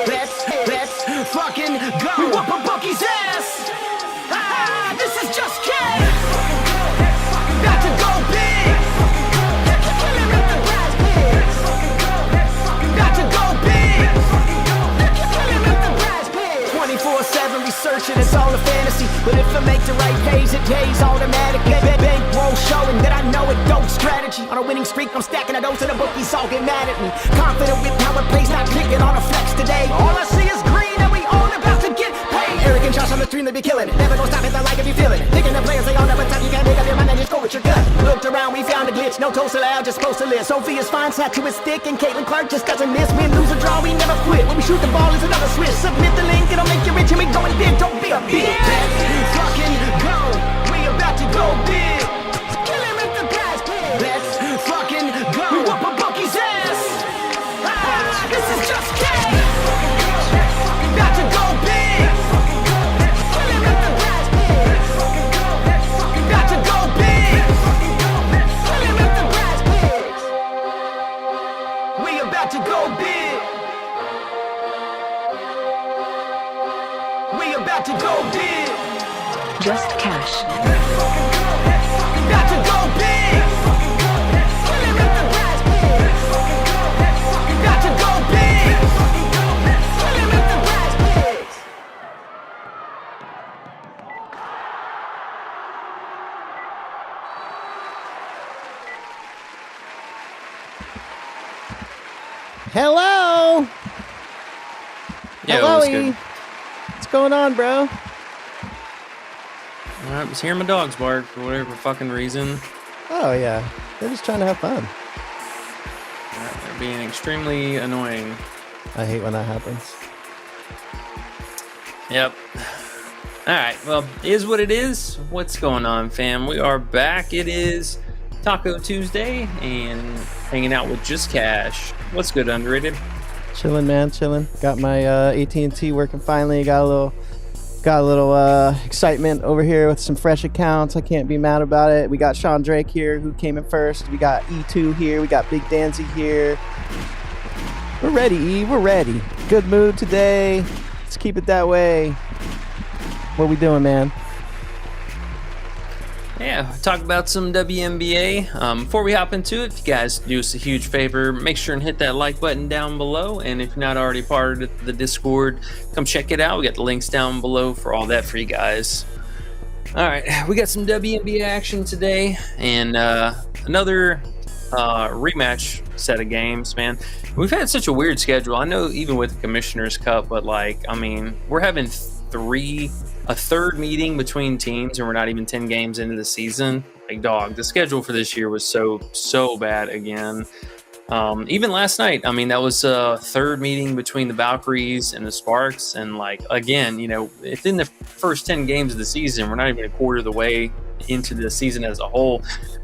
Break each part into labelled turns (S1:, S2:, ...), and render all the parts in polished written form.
S1: Let's fucking go. We whoop a bookie's ass. This is just kidding. Got to go big. Killing with the brass pigs. Got to go big. Killing with the brass pigs. 24/7 researching, it's all a fantasy. But if I make the right pays, it pays automatic. Bankroll showing that I know it. Dope strategy. On a winning streak, I'm stacking a dose and the bookies all get mad at me. Confident with how it plays, not clicking on a flex today. All I see is green and we all about to get paid. Arrogant shots on the stream, they be killing it. Never gonna stop it, I like if you feeling it. Thinking the players, they all never time. You can't make up your mind and just go with your gut. Looked around, we found a glitch. No toast allowed, just supposed to live. Sophia's fine, Satchel is thick, and Caitlin Clark just doesn't miss. Win, lose, or draw, we never quit. When we shoot the ball, it's another switch. Submit the link, it'll make you rich, and we going big. Don't be a bitch. Let's fucking go. We about to go big. Killing with the brass pigs. Let's fucking go. We whoop a bookie's ass. This is just kidding. Got to go big. Killing with the brass pigs. Got to go big. Killing with the brass pigs. We about to go big. We about to go big.
S2: Just cash.
S1: Got to go big. Killing with the brass pigs. Got to go big. Killing with the brass pigs.
S3: Hello.
S4: Yeah,
S3: Hello.
S4: what's good?
S3: What's going on, bro?
S4: I was hearing my dogs bark for whatever fucking reason.
S3: Oh yeah, they're just trying to have fun.
S4: They're being extremely annoying.
S3: I hate when that happens.
S4: Yep. All right. Well, is what it is. What's going on, fam? We are back. It is Taco Tuesday and hanging out with Just Cash. What's good, Underrated?
S3: Chilling, man, chilling. Got my AT&T working finally. Got a little excitement over here with some fresh accounts. I can't be mad about it. We got Sean Drake here, who came in first. We got E2 here. We got Big Danzy here. We're ready, E. We're ready. Good mood today. Let's keep it that way. What we doing, man?
S4: Yeah, talk about some WNBA. Before we hop into it, if you guys do us a huge favor, make sure and hit that like button down below. And if you're not already part of the Discord, come check it out. We got the links down below for all that for you guys. All right, we got some WNBA action today and another rematch set of games, man. We've had such a weird schedule. I know even with the Commissioner's Cup, but we're having a third meeting between teams, and we're not even 10 games into the season. Like, dog, the schedule for this year was so bad again. Even last night, that was a third meeting between the Valkyries and the Sparks. And again, within the first 10 games of the season, we're not even a quarter of the way into the season as a whole.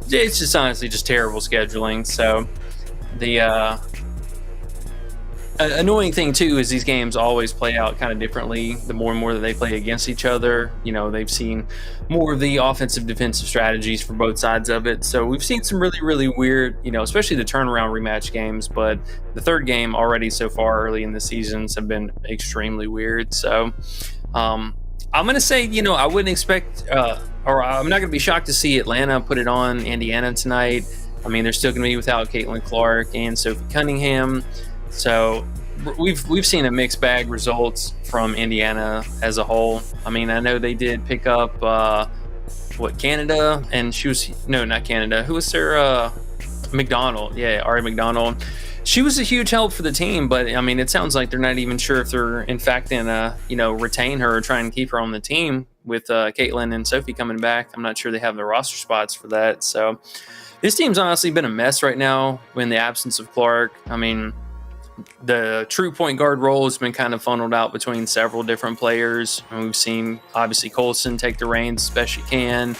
S4: It's just honestly just terrible scheduling. So the annoying thing too is these games always play out kind of differently the more and more that they play against each other. They've seen more of the offensive defensive strategies for both sides of it, so we've seen some really weird, especially the turnaround rematch games, but the third game already so far early in the seasons have been extremely weird. So I'm gonna say, I wouldn't expect or I'm not gonna be shocked to see Atlanta put it on Indiana tonight. They're still gonna be without Caitlin Clark and Sophie Cunningham. So we've seen a mixed bag results from Indiana as a whole. I know they did pick up Canada, and not Canada. Who was their McDonald? Yeah, Ari McDonald. She was a huge help for the team, but it sounds like they're not even sure if they're in fact gonna retain her or try and keep her on the team with Caitlin and Sophie coming back. I'm not sure they have the roster spots for that. So this team's honestly been a mess right now in the absence of Clark. The true point guard role has been kind of funneled out between several different players. And we've seen, obviously, Colson take the reins as best she can,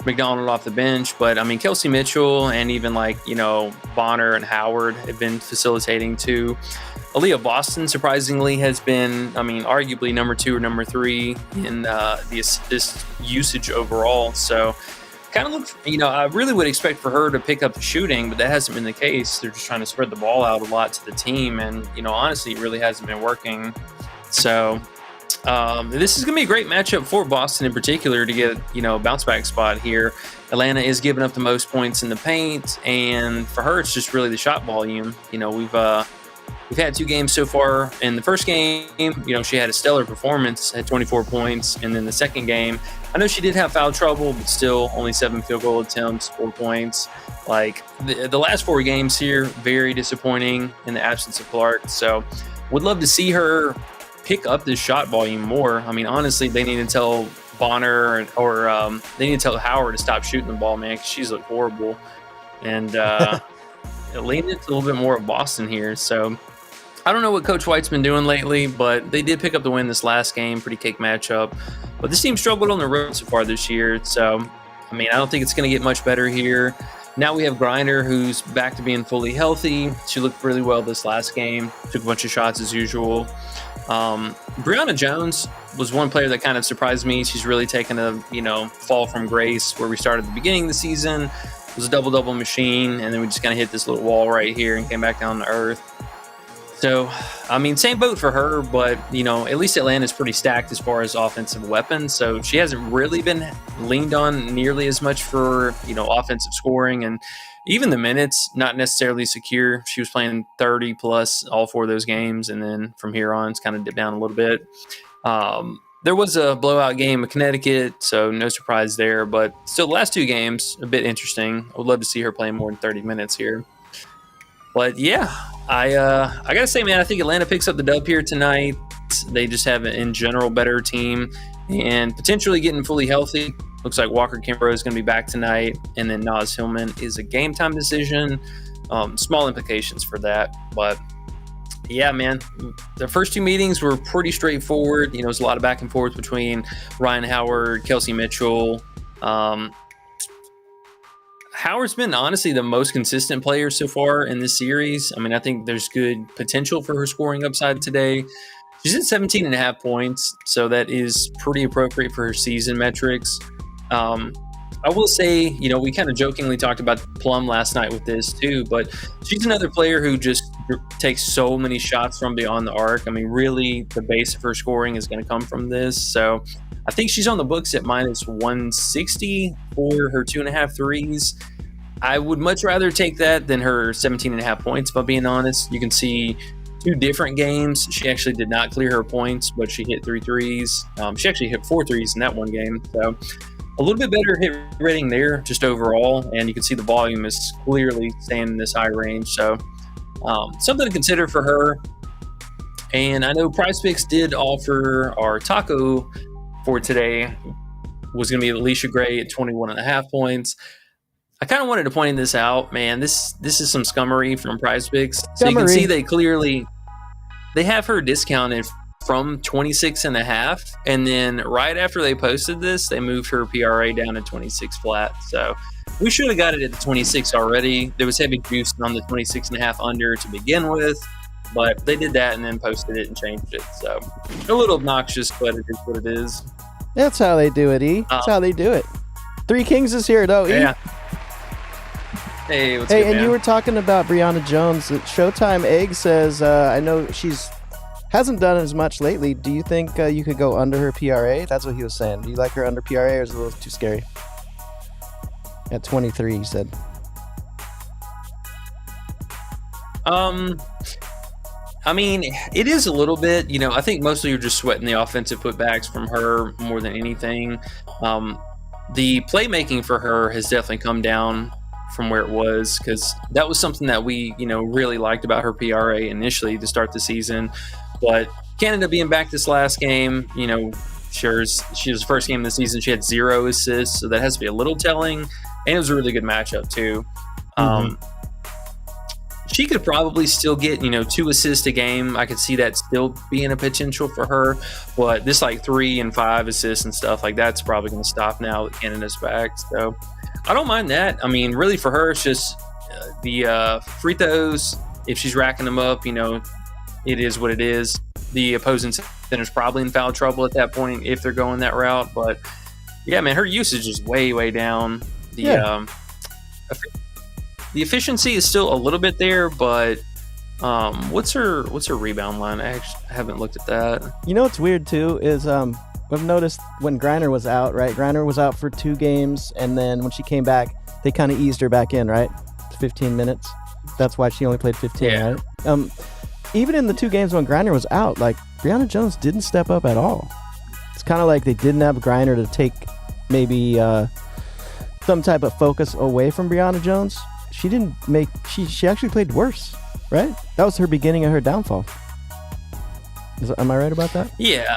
S4: McDonald off the bench. But, Kelsey Mitchell and even, Bonner and Howard have been facilitating, too. Aaliyah Boston, surprisingly, has been, arguably number 2 or number 3 in the assist usage overall. So, kind of look, I really would expect for her to pick up the shooting, but that hasn't been the case. They're just trying to spread the ball out a lot to the team. And, honestly, it really hasn't been working. So this is going to be a great matchup for Boston in particular to get, a bounce back spot here. Atlanta is giving up the most points in the paint. And for her, it's just really the shot volume. We've had 2 games so far. In the first game, she had a stellar performance at 24 points. And then the second game, I know she did have foul trouble, but still only 7 field goal attempts, 4 points. Like the last 4 games here, very disappointing in the absence of Clark. So would love to see her pick up this shot volume more. I mean, honestly, they need to tell Bonner or they need to tell Howard to stop shooting the ball, man, because she's looked horrible. And lean into a little bit more of Boston here. So I don't know what Coach White's been doing lately, but they did pick up the win this last game. Pretty cake matchup. But this team struggled on the road so far this year. So, I don't think it's going to get much better here. Now we have Griner, who's back to being fully healthy. She looked really well this last game. Took a bunch of shots as usual. Brianna Jones was one player that kind of surprised me. She's really taken a, fall from grace where we started at the beginning of the season. It was a double-double machine, and then we just kind of hit this little wall right here and came back down to earth. So, same boat for her, but, at least Atlanta's pretty stacked as far as offensive weapons. So she hasn't really been leaned on nearly as much for, offensive scoring. And even the minutes, not necessarily secure. She was playing 30 plus all 4 of those games. And then from here on, it's kind of dipped down a little bit. There was a blowout game with Connecticut, so no surprise there. But still, the last 2 games, a bit interesting. I would love to see her play more than 30 minutes here. But yeah, I gotta say, man, I think Atlanta picks up the dub here tonight. They just have an in general better team and potentially getting fully healthy. Looks like Walker Kimbrough is going to be back tonight, and then Naz Hillman is a game time decision. Small implications for that, but yeah, man, the first 2 meetings were pretty straightforward. It was a lot of back and forth between Ryan Howard, Kelsey Mitchell. Howard's been honestly the most consistent player so far in this series. I think there's good potential for her scoring upside today. She's at 17.5 points, so that is pretty appropriate for her season metrics. I will say, we kind of jokingly talked about Plum last night with this too, but she's another player who just takes so many shots from beyond the arc. Really, the base of her scoring is going to come from this. So I think she's on the books at minus 160 for her 2.5 threes. I would much rather take that than her 17.5 points, if I'm being honest. You can see 2 different games. She actually did not clear her points, but she hit 3 threes. She actually hit 4 threes in that one game. So a little bit better hit rating there just overall. And you can see the volume is clearly staying in this high range. So something to consider for her. And I know Prizepicks did offer our taco for today was going to be Alicia Gray at 21.5 points. I kind of wanted to point this out, man. This is some scummery from Prizepicks. So you can see they have her discounted from 26.5, and then right after they posted this, they moved her PRA down to 26 flat. So we should have got it at the 26 already. There was heavy juice on the 26.5 under to begin with, but they did that and then posted it and changed it. So a little obnoxious, but it is what it is.
S3: That's how they do it, E. That's how they do it. 3 Kings is here, though, E.
S4: Yeah. Hey, what's
S3: good,
S4: man?
S3: And you were talking about Brianna Jones. Showtime Egg says, I know hasn't done as much lately. Do you think you could go under her PRA? That's what he was saying. Do you like her under PRA, or is it a little too scary? At 23, he said.
S4: It is a little bit. I think mostly you're just sweating the offensive putbacks from her more than anything. The playmaking for her has definitely come down from where it was, because that was something that we, really liked about her PRA initially to start the season. But Canada being back this last game, she was the first game of the season. She had 0 assists, so that has to be a little telling. And it was a really good matchup too. She could probably still get, 2 assists a game. I could see that still being a potential for her. But this 3 and 5 assists and stuff like that's probably going to stop now that Canada's back. So I don't mind that. Really for her, it's just the free throws. If she's racking them up, it is what it is. The opposing center's probably in foul trouble at that point if they're going that route. But yeah, man, her usage is way, way down. The
S3: Yeah.
S4: the efficiency is still a little bit there, but what's her rebound line? I haven't looked at that.
S3: You know what's weird too is we've noticed when Griner was out, right? Griner was out for 2 games, and then when she came back, they kind of eased her back in, right? 15 minutes. That's why she only played 15,
S4: Yeah.
S3: right? Even in the 2 games when Griner was out, like Brianna Jones didn't step up at all. It's kind of like they didn't have Griner to take maybe some type of focus away from Brianna Jones. She didn't make. She actually played worse, right? That was her beginning of her downfall. Am I right about that?
S4: Yeah.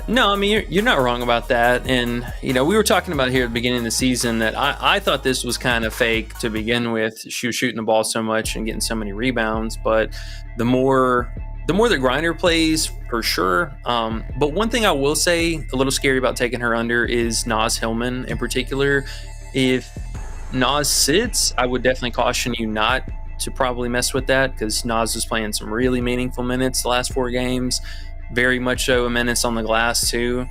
S4: No, I mean, you're not wrong about that. And, we were talking about here at the beginning of the season that I thought this was kind of fake to begin with. She was shooting the ball so much and getting so many rebounds. But the more that Griner plays, for sure. But one thing I will say, a little scary about taking her under, is Naz Hillman in particular. If Naz sits, I would definitely caution you not to probably mess with that, because Naz is playing some really meaningful minutes the last 4 games. Very much so minutes on the glass too.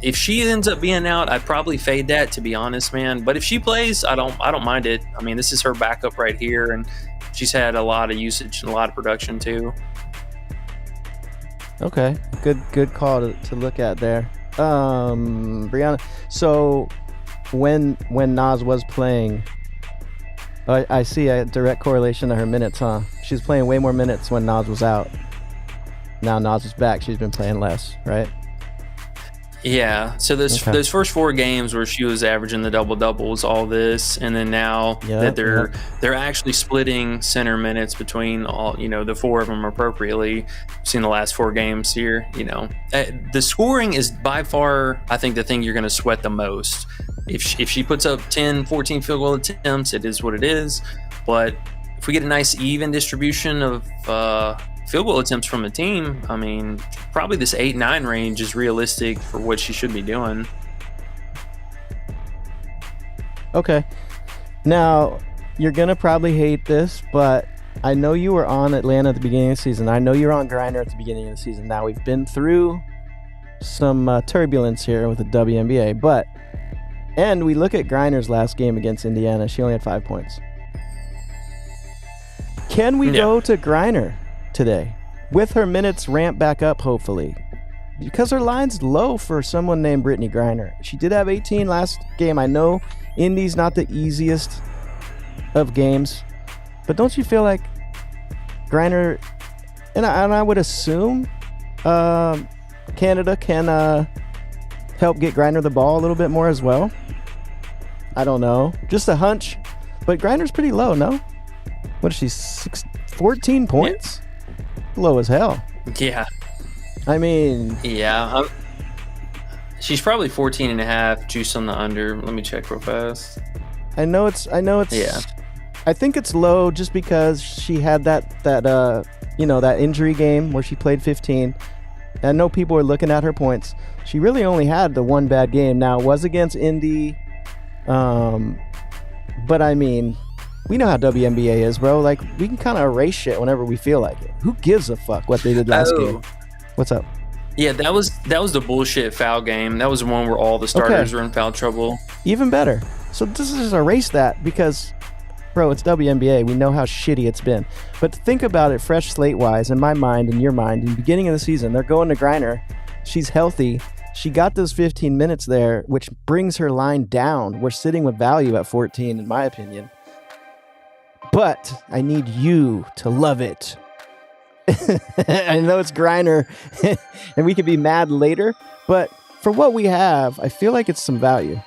S4: If she ends up being out, I'd probably fade that, to be honest, man. But if she plays, I don't mind it. I mean, this is her backup right here, and she's had a lot of usage and a lot of production too.
S3: Okay, good call to look at there, Brianna. So when Naz was playing, I see a direct correlation to her minutes, huh? She was playing way more minutes when Naz was out. Now Naz is back. She's been playing less, right?
S4: Yeah. So those first 4 games where she was averaging the double-doubles, all this, and then now that they're actually splitting center minutes between all, the 4 of them appropriately. I've seen the last 4 games here. The scoring is by far, I think, the thing you're going to sweat the most. If she puts up 10, 14 field goal attempts, it is what it is. But if we get a nice even distribution of field goal attempts from the team, I mean, probably this 8-9 range is realistic for what she should be doing.
S3: Okay. Now, you're going to probably hate this, but I know you were on Atlanta at the beginning of the season. I know you're on Griner at the beginning of the season. Now, we've been through some turbulence here with the WNBA, and we look at Griner's last game against Indiana. She only had 5 points. Can we go to Griner today with her minutes ramp back up, hopefully, because her line's low for someone named Brittany Griner? She did have 18 last game. I know Indy's not the easiest of games, but don't you feel like Griner, and I would assume Canada can help get Griner the ball a little bit more as well? I don't know, just a hunch, but Griner's pretty low, no? What is she, 14 points? Low as hell.
S4: Yeah.
S3: I mean...
S4: Yeah. She's probably 14 and a half, juice on the under. Let me check real fast.
S3: I know it's... Yeah. I think it's low just because she had that injury game where she played 15. I know people are looking at her points. She really only had the one bad game. Now, it was against Indy. But I mean... We know how WNBA is, bro. Like, we can kind of erase shit whenever we feel like it. Who gives a fuck what they did last game? What's up?
S4: Yeah, that was the bullshit foul game. That was the one where all the starters were in foul trouble.
S3: Even better. So this is just erase that because, bro, it's WNBA. We know how shitty it's been. But think about it fresh slate-wise, in my mind and your mind, in the beginning of the season, they're going to Griner. She's healthy. She got those 15 minutes there, which brings her line down. We're sitting with value at 14, in my opinion. But I need you to love it. I know it's Griner, and we could be mad later, but for what we have, I feel like it's some value.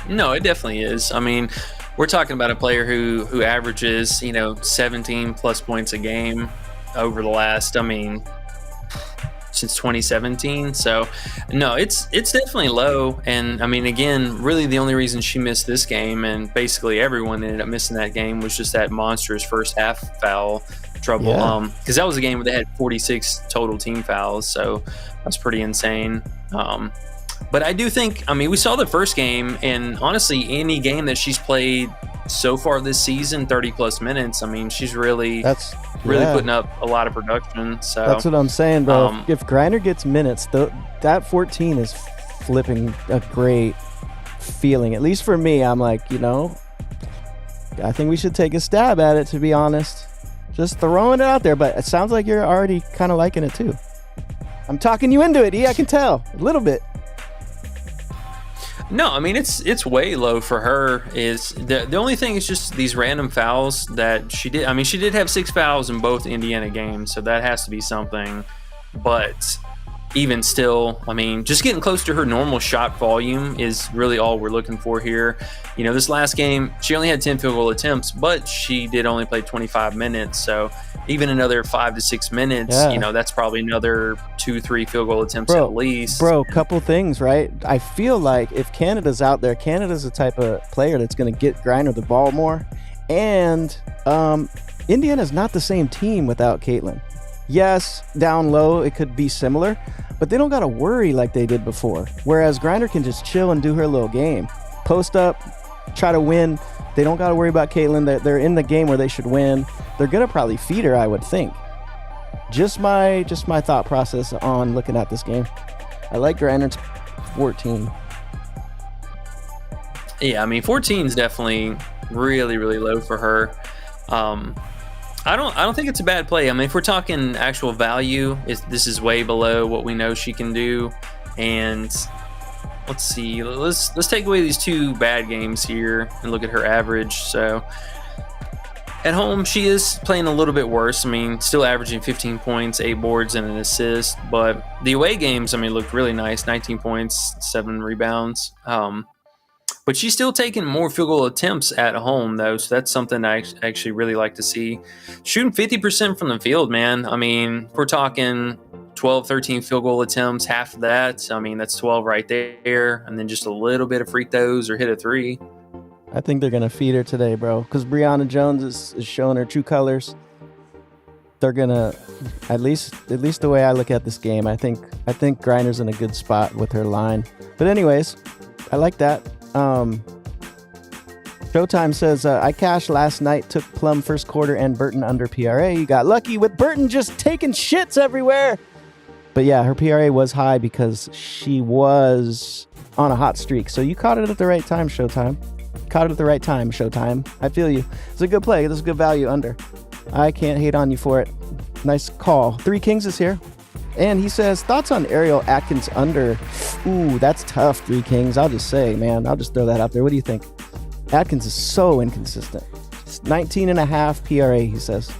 S4: No, it definitely is. I mean, we're talking about a player who averages, 17 plus points a game over the last, since 2017. So no, it's definitely low. And I mean, again, really the only reason she missed this game, and basically everyone ended up missing that game, was just that monstrous first half foul trouble. Because that was a game where they had 46 total team fouls, so that's pretty insane. But I do think, we saw the first game, and honestly, any game that she's played so far this season, 30 plus minutes, she's really putting up a lot of production. So
S3: that's what I'm saying, bro. If Griner gets minutes, that 14 is flipping a great feeling, at least for me, I'm like, I think we should take a stab at it, to be honest. Just throwing it out there, but it sounds like you're already kind of liking it too. I'm talking you into it, I can tell a little bit.
S4: No, I mean it's way low for her. Is the only thing is just these random fouls that she did. I mean, she did have 6 fouls in both Indiana games, so that has to be something. But even still, I mean, just getting close to her normal shot volume is really all we're looking for here. This last game, she only had 10 field goal attempts, but she did only play 25 minutes. So even another 5 to 6 minutes, that's probably another 2-3 field goal attempts at least.
S3: Bro, couple things, right? I feel like if Canada's out there, Canada's the type of player that's going to get Griner the ball more. And Indiana's not the same team without Caitlin. Yes, down low, it could be similar, but they don't got to worry like they did before. Whereas Griner can just chill and do her little game. Post up, try to win. They don't got to worry about Caitlin. They're in the game where they should win. They're going to probably feed her, I would think. Just my thought process on looking at this game. I like Griner's 14.
S4: Yeah, I mean, 14 is definitely really, really low for her. I don't think it's a bad play. I mean, if we're talking actual value, this is way below what we know she can do. And let's see, let's take away these 2 bad games here and look at her average. So at home, she is playing a little bit worse. I mean, still averaging 15 points, 8 boards, and an assist. But the away games, I mean, looked really nice. 19 points, 7 rebounds. But she's still taking more field goal attempts at home, though, so that's something I actually really like to see. Shooting 50% from the field, man. I mean, we're talking 12, 13 field goal attempts, half of that. I mean, that's 12 right there, and then just a little bit of free throws or hit a 3.
S3: I think they're going to feed her today, bro, because Brianna Jones is showing her true colors. They're going to, at least the way I look at this game, I think Griner's in a good spot with her line. But anyways, I like that. Showtime says, I cashed last night, took Plum first quarter and Burton under PRA. You got lucky with Burton just taking shits everywhere. But yeah, her PRA was high because she was on a hot streak. So you caught it at the right time, Showtime. Caught it at the right time, Showtime. I feel you. It's a good play. This is good value under. I can't hate on you for it. Nice call. 3 Kings is here. And he says, thoughts on Ariel Atkins under? Ooh, that's tough, 3 Kings. I'll just say, man, I'll just throw that out there. What do you think? Atkins is so inconsistent. It's 19.5 PRA, he says.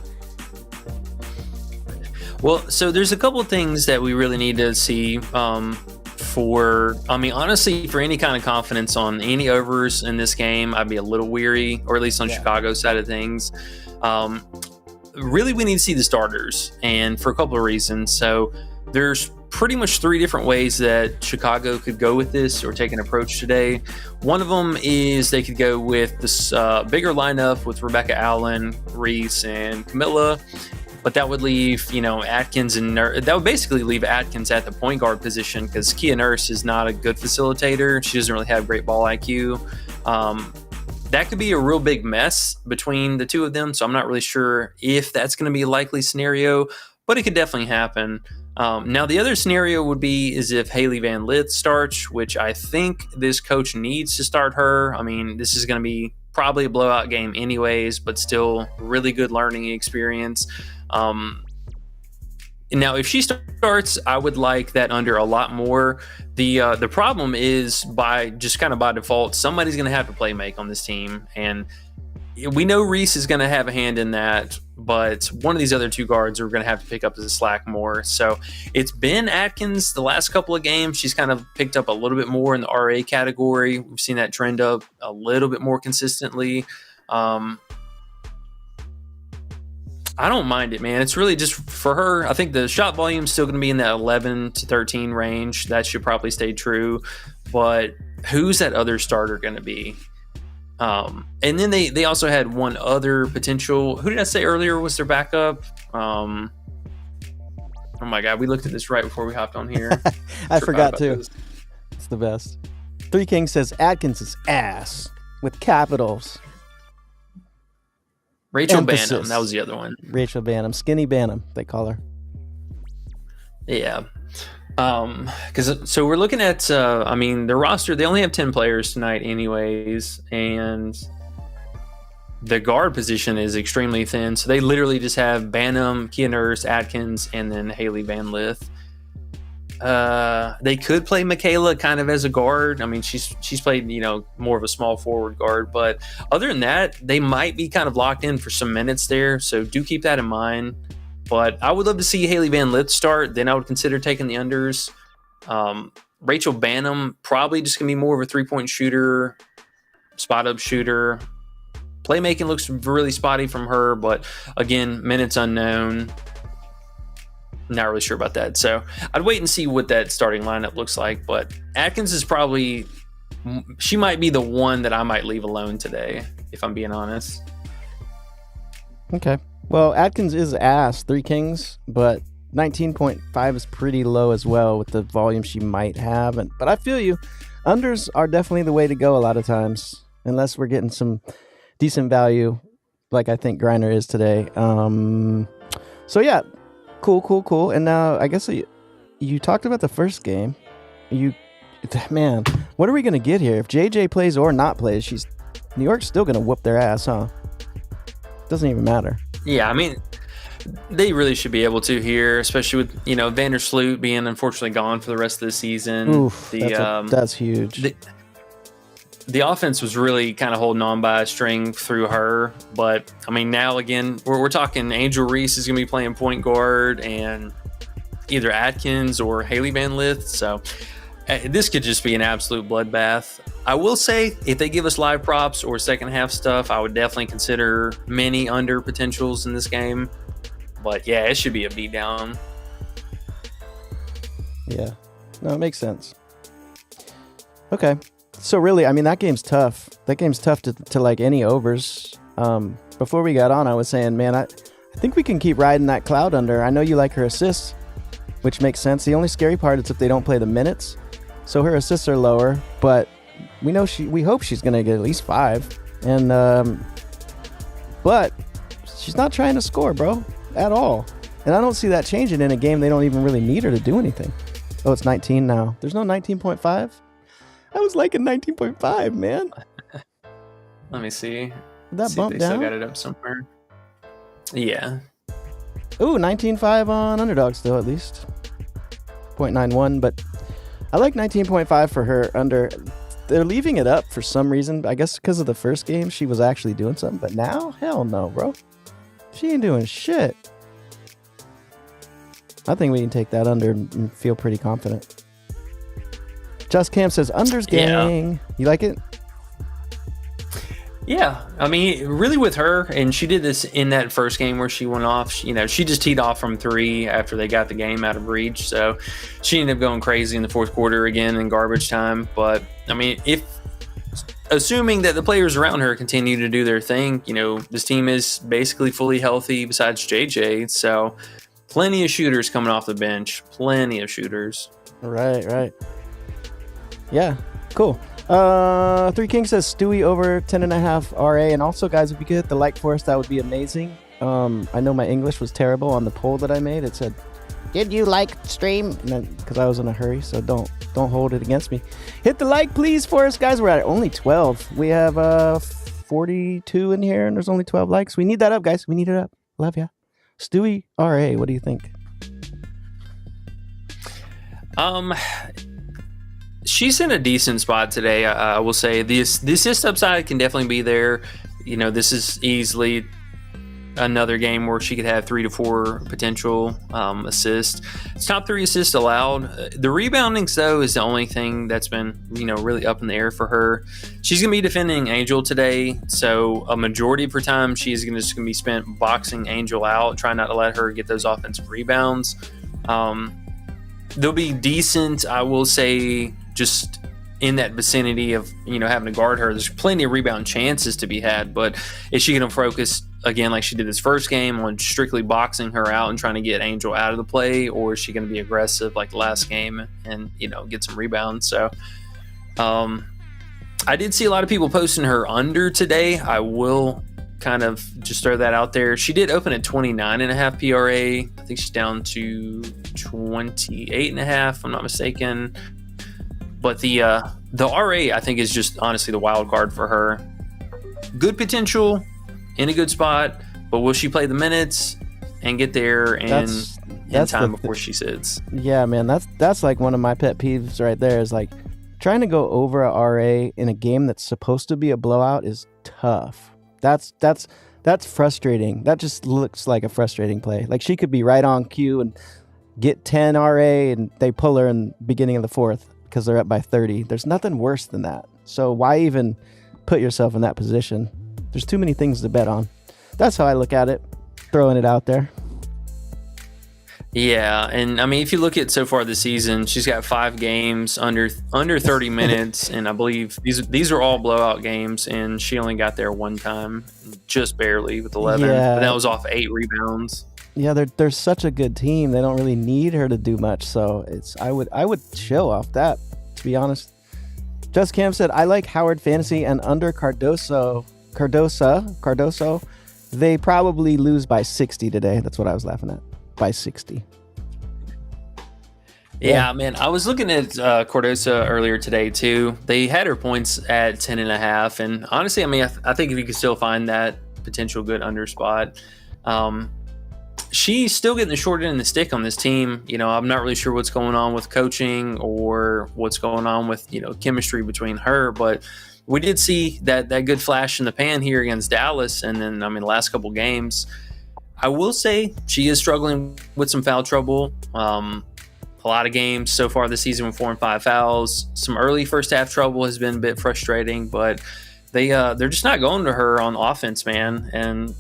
S4: Well, so there's a couple of things that we really need to see honestly, for any kind of confidence on any overs in this game, I'd be a little weary, or at least on Chicago's side of things. Really, we need to see the starters, and for a couple of reasons. So there's pretty much 3 different ways that Chicago could go with this or take an approach today. One of them is they could go with this bigger lineup with Rebecca Allen, Reese, and Camilla. But that would leave, Atkins and Nurse. That would basically leave Atkins at the point guard position because Kia Nurse is not a good facilitator. She doesn't really have great ball IQ. That could be a real big mess between the 2 of them. So I'm not really sure if that's going to be a likely scenario, but it could definitely happen. Now, the other scenario would be is if Haley Van Lith starts, which I think this coach needs to start her. I mean, this is going to be probably a blowout game anyways, but still really good learning experience. Now, if she starts, I would like that under a lot more. The problem is by default, somebody's going to have to play make on this team, and we know Reese is going to have a hand in that, but one of these other 2 guards are going to have to pick up the slack more. So it's been Atkins the last couple of games. She's kind of picked up a little bit more in the RA category. We've seen that trend up a little bit more consistently. I don't mind it, man. It's really just for her. I think the shot volume is still going to be in that 11 to 13 range. That should probably stay true. But who's that other starter going to be? And then they also had one other potential. Who did I say earlier was their backup? Oh my God, we looked at this right before we hopped on here.
S3: I forgot too. It's the best. 3 Kings says Atkins is ass with capitals.
S4: Rachel Banham, that was the other one.
S3: Rachel Banham, Skinny Banham, they call her.
S4: Yeah. Because so we're looking at, I mean, the roster, they only have 10 players tonight, anyways, and the guard position is extremely thin. So they literally just have Banham, Kia Nurse, Atkins, and then Haley Van Lith. They could play Michaela kind of as a guard. I mean, she's played, more of a small forward guard, but other than that, they might be kind of locked in for some minutes there. So do keep that in mind. But I would love to see Haley Van Lith start. Then I would consider taking the unders. Rachel Banham, probably just going to be more of a three-point shooter, spot-up shooter. Playmaking looks really spotty from her, but again, minutes unknown. Not really sure about that. So I'd wait and see what that starting lineup looks like. But Atkins is probably, she might be the one that I might leave alone today, if I'm being honest.
S3: Okay. Well, Atkins is ass, 3 Kings, but 19.5 is pretty low as well with the volume she might have. But I feel you. Unders are definitely the way to go a lot of times, unless we're getting some decent value, like I think Griner is today. So yeah, cool. And now I guess you talked about the first game. Man, what are we gonna get here? If JJ plays or not plays, New York's still gonna whoop their ass, huh? Doesn't even matter.
S4: Yeah, I mean, they really should be able to here, especially with Vandersloot being unfortunately gone for the rest of the season.
S3: Oof, that's huge.
S4: The offense was really kind of holding on by a string through her. But, I mean, now, again, we're talking Angel Reese is going to be playing point guard and either Atkins or Haley Van Lith. So, this could just be an absolute bloodbath. I will say, if they give us live props or second half stuff, I would definitely consider many under potentials in this game. But, yeah, it should be a beatdown.
S3: Yeah. No, it makes sense. Okay. So really, I mean, that game's tough. That game's tough to like any overs. Before we got on, I was saying, man, I think we can keep riding that cloud under. I know you like her assists, which makes sense. The only scary part is if they don't play the minutes. So her assists are lower, but we hope she's going to get at least 5. And but she's not trying to score, bro, at all. And I don't see that changing in a game they don't even really need her to do anything. Oh, it's 19 now. There's no 19.5. I was liking 19.5, man.
S4: Let me see.
S3: Did that bump
S4: they
S3: down?
S4: Still got it up somewhere. Yeah.
S3: Ooh, 19.5 on Underdog still at least. 0.91, but I like 19.5 for her under. They're leaving it up for some reason. I guess because of the first game, she was actually doing something. But now, hell no, bro. She ain't doing shit. I think we can take that under and feel pretty confident. Just Cam says, unders gang. Yeah. You like it?
S4: Yeah. I mean, really with her, and she did this in that first game where she went off, she just teed off from 3 after they got the game out of reach. So she ended up going crazy in the fourth quarter again in garbage time. But, I mean, assuming that the players around her continue to do their thing, this team is basically fully healthy besides JJ. So plenty of shooters coming off the bench. Plenty of shooters.
S3: Right. Yeah, cool. 3 King says Stewie over 10.5 RA. And also, guys, if you could hit the like for us, that would be amazing. I know my English was terrible on the poll that I made. It said, did you like stream? Because I was in a hurry, so don't hold it against me. Hit the like, please, for us, guys. We're at only 12. We have 42 in here, and there's only 12 likes. We need that up, guys. We need it up. Love ya. Stewie RA, what do you think?
S4: She's in a decent spot today. I will say the assist upside can definitely be there. This is easily another game where she could have 3 to 4 potential assists. It's top 3 assists allowed. The rebounding, though, is the only thing that's been really up in the air for her. She's going to be defending Angel today, so a majority of her time she's just going to be spent boxing Angel out, trying not to let her get those offensive rebounds. They'll be decent, I will say, just in that vicinity of having to guard her. There's plenty of rebound chances to be had, but is she going to focus again like she did this first game on strictly boxing her out and trying to get Angel out of the play, or is she going to be aggressive like the last game and get some rebounds? So I did see a lot of people posting her under today. I will kind of just throw that out there. She did open at 29.5 PRA. I think she's down to 28.5, if I'm not mistaken. But the RA, I think, is just honestly the wild card for her. Good potential, in a good spot, but will she play the minutes and get there in time before she sits?
S3: Yeah, man, that's like one of my pet peeves right there, is like trying to go over a RA in a game that's supposed to be a blowout is tough. That's frustrating. That just looks like a frustrating play. Like, she could be right on cue and get 10 RA and they pull her in the beginning of the fourth because they're up by 30. There's nothing worse than that. So why even put yourself in that position? There's too many things to bet on. That's how I look at it, throwing it out there.
S4: Yeah, and I mean, if you look at so far this season, she's got 5 games under 30 minutes, and I believe these are all blowout games, and she only got there one time, just barely, with 11.
S3: Yeah.
S4: But that was off 8 rebounds.
S3: Yeah, they're such a good team. They don't really need her to do much, so I would chill off that, to be honest. Just Cam said, I like Howard Fantasy, and under Cardoso, they probably lose by 60 today. That's what I was laughing at. By 60.
S4: Yeah, man. I was looking at Cardoso earlier today too. They had her points at 10.5, and honestly, I mean, I think if you could still find that potential good under spot, she's still getting the short end of the stick on this team. You know, I'm not really sure what's going on with coaching or what's going on with, you know, chemistry between her, but we did see that good flash in the pan here against Dallas, and then, I mean, the last couple games. I will say she is struggling with some foul trouble. A lot of games so far this season with 4 and 5 fouls. Some early first half trouble has been a bit frustrating, but they're just not going to her on offense, man. And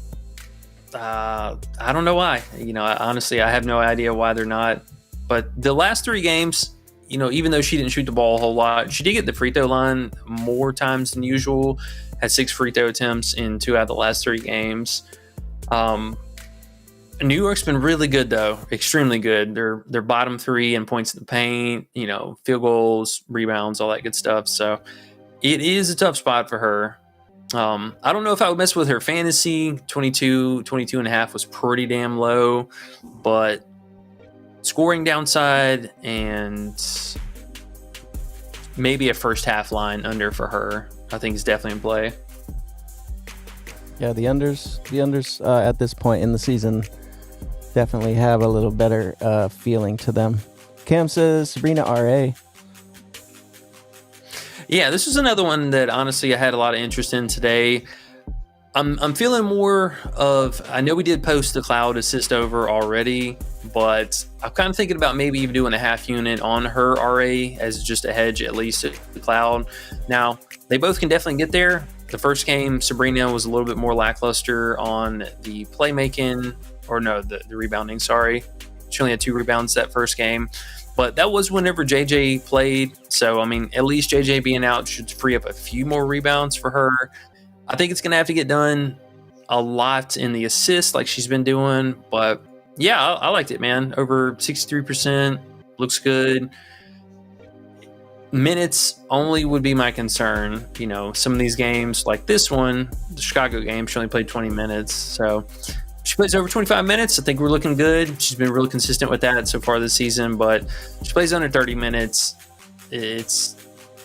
S4: I don't know why. You know, honestly, I have no idea why they're not. But the last 3 games, you know, even though she didn't shoot the ball a whole lot, she did get the free throw line more times than usual. Had 6 free throw attempts in 2 out of the last 3 games. New York's been really good, though, extremely good. They're bottom 3 in points in the paint, you know, field goals, rebounds, all that good stuff. So it is a tough spot for her. I don't know if I would mess with her fantasy. 22.5 was pretty damn low, but scoring downside and maybe a first half line under for her, I think is definitely in play.
S3: Yeah, the unders at this point in the season definitely have a little better feeling to them. Cam says Sabrina RA.
S4: Yeah, this is another one that honestly I had a lot of interest in today. I'm feeling more of, I know we did post the Cloud assist over already, but I'm kind of thinking about maybe even doing a half unit on her RA as just a hedge, at least at the Cloud. Now, they both can definitely get there. The first game, Sabrina was a little bit more lackluster on the playmaking, or no, the rebounding, sorry. She only had 2 rebounds that first game. But that was whenever JJ played. So, I mean, at least JJ being out should free up a few more rebounds for her. I think it's going to have to get done a lot in the assists like she's been doing. But, yeah, I liked it, man. Over 63%. Looks good. Minutes only would be my concern. You know, some of these games like this one, the Chicago game, she only played 20 minutes. So she plays over 25 minutes. I think we're looking good. She's been really consistent with that so far this season, but she plays under 30 minutes. She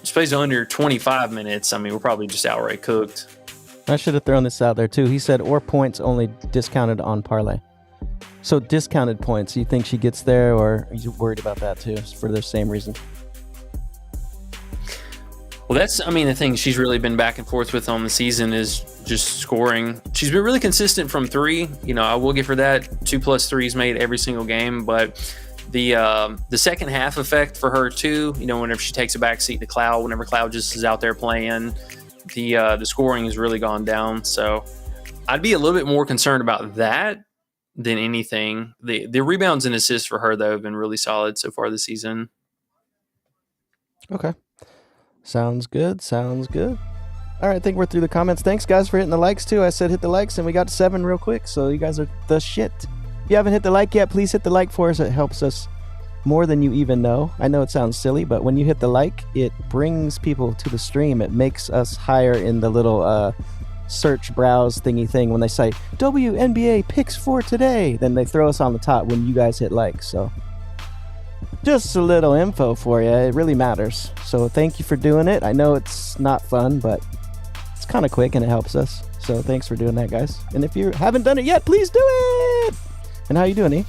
S4: plays under 25 minutes. I mean, we're probably just outright cooked.
S3: I should have thrown this out there too. He said, or points only discounted on parlay. So discounted points, you think she gets there, or are you worried about that too for the same reason?
S4: Well, that's, I mean, the thing she's really been back and forth with on the season is just scoring. She's been really consistent from 3. You know, I will give her that. 2+ threes made every single game, but the second half effect for her too, you know, whenever she takes a backseat to Cloud, whenever Cloud just is out there playing, the scoring has really gone down. So I'd be a little bit more concerned about that than anything. The rebounds and assists for her, though, have been really solid so far this season.
S3: Okay. Sounds good. All right, I think we're through the comments. Thanks, guys, for hitting the likes, too. I said hit the likes, and we got 7 real quick, so you guys are the shit. If you haven't hit the like yet, please hit the like for us. It helps us more than you even know. I know it sounds silly, but when you hit the like, it brings people to the stream. It makes us higher in the little search browse thingy thing when they say WNBA picks for today. Then they throw us on the top when you guys hit like. So just a little info for you. It really matters. So thank you for doing it. I know it's not fun, but it's kind of quick and it helps us. So thanks for doing that, guys. And if you haven't done it yet, please do it. And how you doing, E?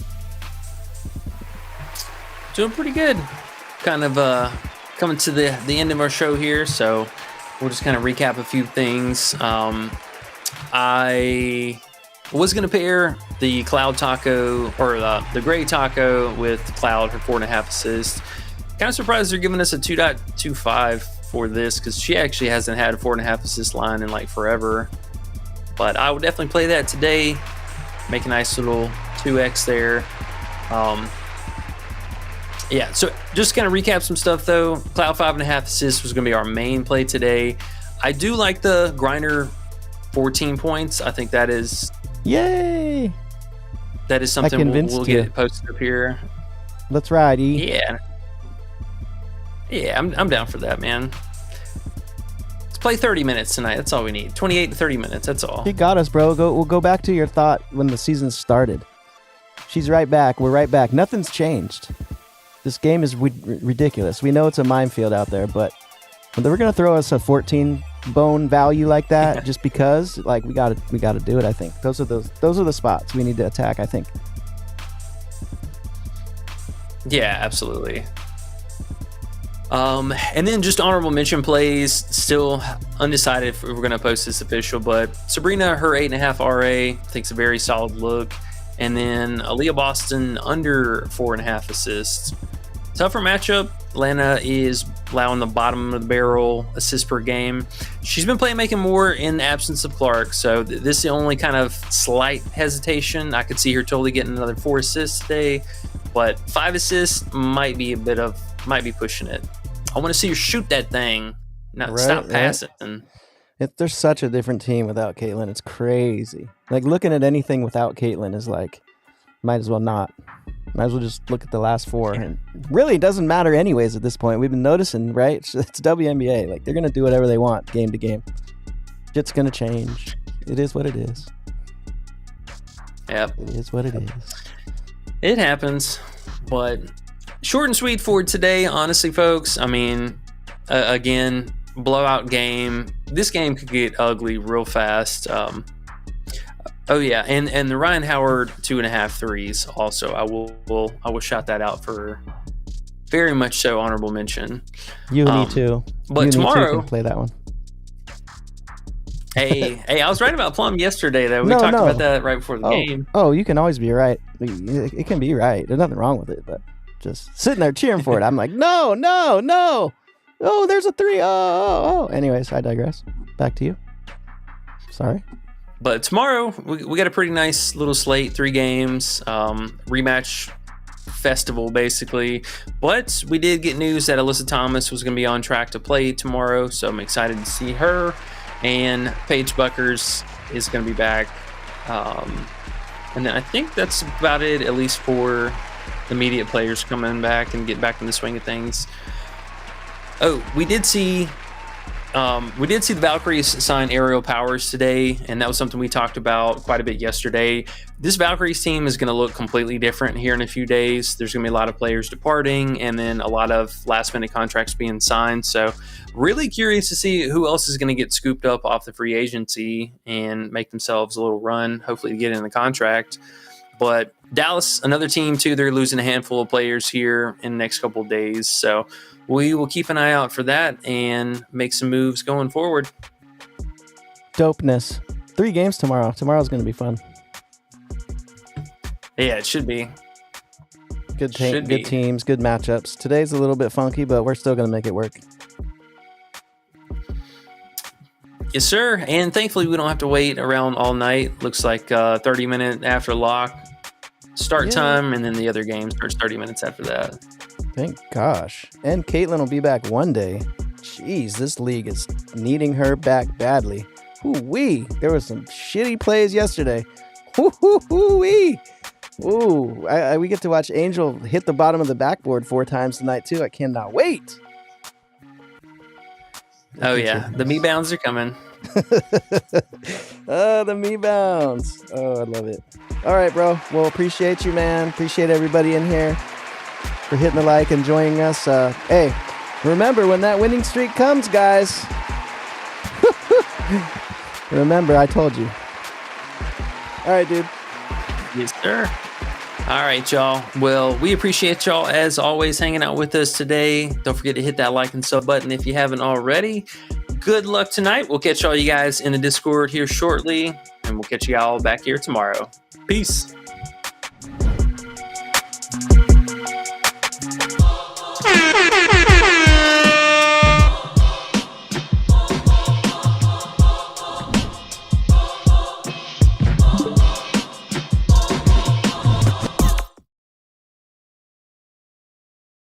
S4: Doing pretty good. Kind of coming to the end of our show here, so we'll just kind of recap a few things. I was going to pair the Cloud Taco, or the Gray Taco with Cloud for 4.5 assists. Kind of surprised they're giving us a 2.25 for this, because she actually hasn't had a 4.5 assist line in like forever. But I would definitely play that today. Make a nice little 2x there. Yeah, so just kind of recap some stuff though. Cloud 5.5 assists was going to be our main play today. I do like the Grinder 14 points. I think that is...
S3: Yay!
S4: That is something we'll get posted up here.
S3: Let's ride, E.
S4: Yeah, I'm down for that, man. Let's play 30 minutes tonight. That's all we need. 28 to 30 minutes. That's all.
S3: You got us, bro. We'll go back to your thought when the season started. She's right back. We're right back. Nothing's changed. This game is ridiculous. We know it's a minefield out there, but when they're going to throw us a 14 bone value like that, just because, like, we got to do it. I think those are the spots we need to attack. I think.
S4: Yeah, absolutely. And then just honorable mention plays. Still undecided if we're going to post this official, but Sabrina, her 8.5 RA, I think it's a very solid look. And then Aaliyah Boston under 4.5 assists. Tougher matchup. Atlanta is allowing the bottom of the barrel assists per game. She's been making more in the absence of Clark, so this is the only kind of slight hesitation. I could see her totally getting another 4 assists today, but 5 assists might be pushing it. I want to see her shoot that thing, not stop passing.
S3: There's such a different team without Caitlin. It's crazy. Like, looking at anything without Caitlin is like, might as well not. Might as well just look at the last 4. And really, it doesn't matter anyways at this point. We've been noticing, right? It's WNBA. Like, they're going to do whatever they want game to game. It's going to change. It is what it is.
S4: Yep.
S3: It is what it is.
S4: It happens. But short and sweet for today, honestly, folks. I mean, again, blowout game. This game could get ugly real fast. Oh yeah, and the Ryan Howard 2.5 threes also. I will shout that out for very much so honorable mention.
S3: You need to.
S4: But tomorrow
S3: can play that one.
S4: Hey, I was right about Plum yesterday though. We talked about that right before the game.
S3: Oh, you can always be right. It can be right. There's nothing wrong with it, but just sitting there cheering for it. I'm like, no. Oh, there's a 3. Oh. Anyways, I digress. Back to you. Sorry.
S4: But tomorrow, we got a pretty nice little slate, 3 games, rematch festival, basically. But we did get news that Alyssa Thomas was going to be on track to play tomorrow, so I'm excited to see her. And Paige Buckers is going to be back. And then I think that's about it, at least for the immediate players coming back and getting back in the swing of things. Oh, we did see the Valkyries sign Aerial Powers today, and that was something we talked about quite a bit yesterday. This Valkyries team is going to look completely different here in a few days. There's going to be a lot of players departing, and then a lot of last-minute contracts being signed. So really curious to see who else is going to get scooped up off the free agency and make themselves a little run, hopefully to get in the contract. But Dallas, another team too, they're losing a handful of players here in the next couple of days. So we will keep an eye out for that and make some moves going forward.
S3: Dopeness. 3 games tomorrow. Tomorrow's going to be fun.
S4: Yeah, it should be.
S3: Good teams, good matchups. Today's a little bit funky, but we're still going to make it work.
S4: Yes, sir. And thankfully, we don't have to wait around all night. Looks like 30 minutes after lock start time, and then the other game starts 30 minutes after that.
S3: Thank gosh. And Caitlin will be back one day. Jeez, this league is needing her back badly. Ooh-wee. There was some shitty plays yesterday. Ooh-wee. Ooh, we get to watch Angel hit the bottom of the backboard 4 times tonight, too. I cannot wait.
S4: Oh, yeah. The me bounds are coming.
S3: Oh, the me bounds. Oh, I love it. All right, bro. Well, appreciate you, man. Appreciate everybody in here for hitting the like and joining us. Hey, remember when that winning streak comes, guys. Remember, I told you. All right, dude.
S4: Yes, sir. All right, y'all. Well, we appreciate y'all as always hanging out with us today. Don't forget to hit that like and sub button if you haven't already. Good luck tonight. We'll catch all you guys in the Discord here shortly, and we'll catch you all back here tomorrow. Peace.